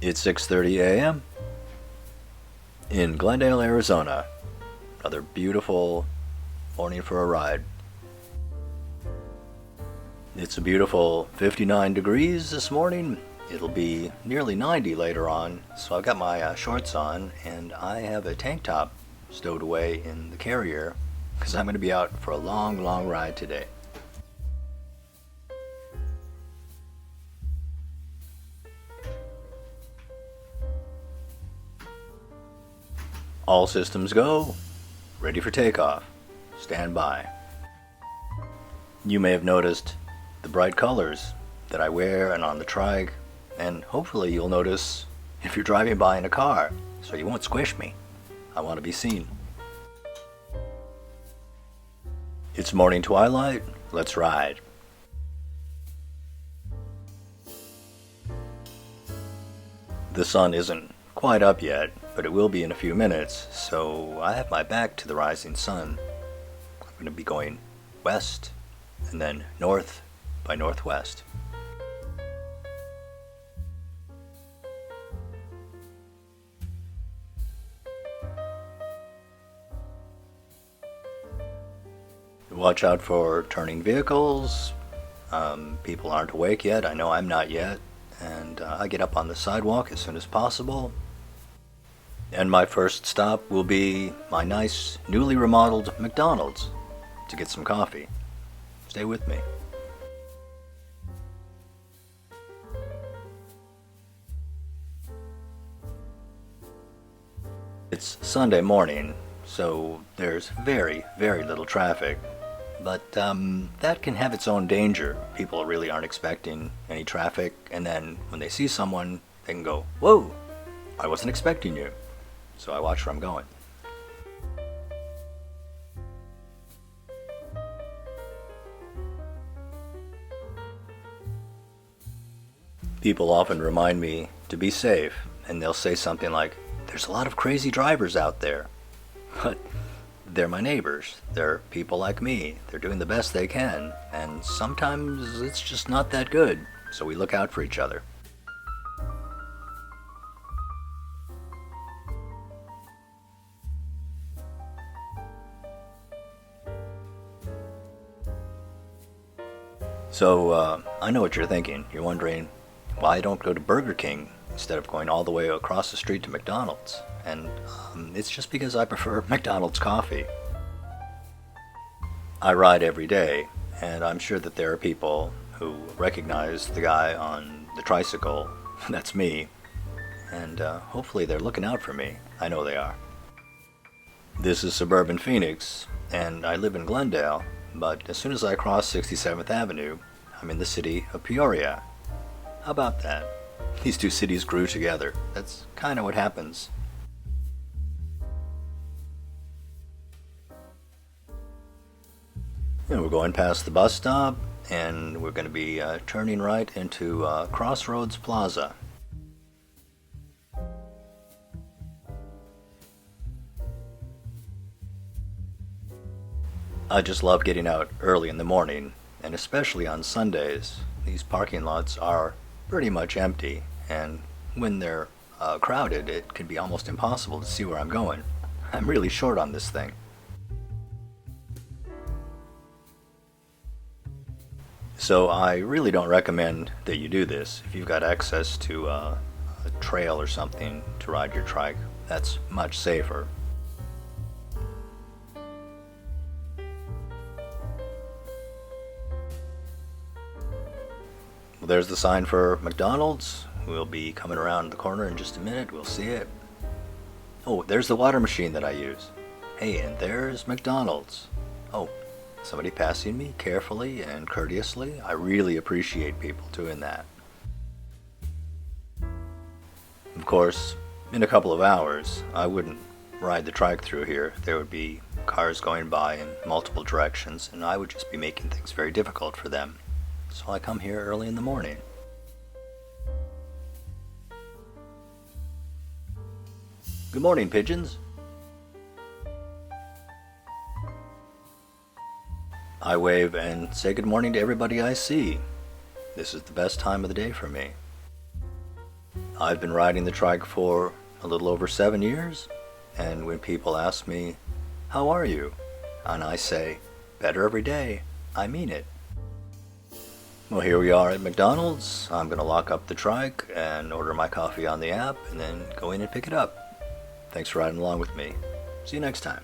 It's 6:30 a.m. in Glendale, Arizona. Another beautiful morning for a ride. It's a beautiful 59 degrees this morning. It'll be nearly 90 later on, so I've got my shorts on and I have a tank top stowed away in the carrier because I'm going to be out for a long, long ride today. All systems go. Ready for takeoff. Stand by. You may have noticed the bright colors that I wear and on the trike, and hopefully you'll notice if you're driving by in a car, so you won't squish me. I want to be seen. It's morning twilight. Let's ride. The sun isn't quite up yet, but it will be in a few minutes, so I have my back to the rising sun. I'm going to be going west and then north by northwest. Watch out for turning vehicles. People aren't awake yet. I know I'm not yet. And I get up on the sidewalk as soon as possible. And my first stop will be my nice, newly remodeled McDonald's to get some coffee. Stay with me. It's Sunday morning, so there's very, very little traffic. But that can have its own danger. People really aren't expecting any traffic, and then when they see someone, they can go, "Whoa, I wasn't expecting you." So I watch where I'm going. People often remind me to be safe, and they'll say something like, "There's a lot of crazy drivers out there." But they're my neighbors. They're people like me. They're doing the best they can, and sometimes it's just not that good, so we look out for each other. So, I know what you're thinking. You're wondering why I don't go to Burger King instead of going all the way across the street to McDonald's. And it's just because I prefer McDonald's coffee. I ride every day, and I'm sure that there are people who recognize the guy on the tricycle. That's me. And hopefully they're looking out for me. I know they are. This is suburban Phoenix, and I live in Glendale, but as soon as I cross 67th Avenue, I'm in the city of Peoria. How about that? These two cities grew together. That's kind of what happens. And we're going past the bus stop, and we're going to be turning right into Crossroads Plaza. I just love getting out early in the morning, and especially on Sundays. These parking lots are pretty much empty, and when they're crowded, it can be almost impossible to see where I'm going. I'm really short on this thing. So I really don't recommend that you do this. If you've got access to a trail or something to ride your trike, that's much safer. Well, there's the sign for McDonald's. We'll be coming around the corner in just a minute. We'll see it. Oh, there's the water machine that I use. Hey, and there's McDonald's. Oh, somebody passing me carefully and courteously. I really appreciate people doing that. Of course, in a couple of hours, I wouldn't ride the trike through here. There would be cars going by in multiple directions, and I would just be making things very difficult for them. So I come here early in the morning. Good morning, pigeons. I wave and say good morning to everybody I see. This is the best time of the day for me. I've been riding the trike for a little over 7 years, and when people ask me, "How are you?" and I say, "Better every day," I mean it. Well, here we are at McDonald's. I'm going to lock up the trike and order my coffee on the app and then go in and pick it up. Thanks for riding along with me. See you next time.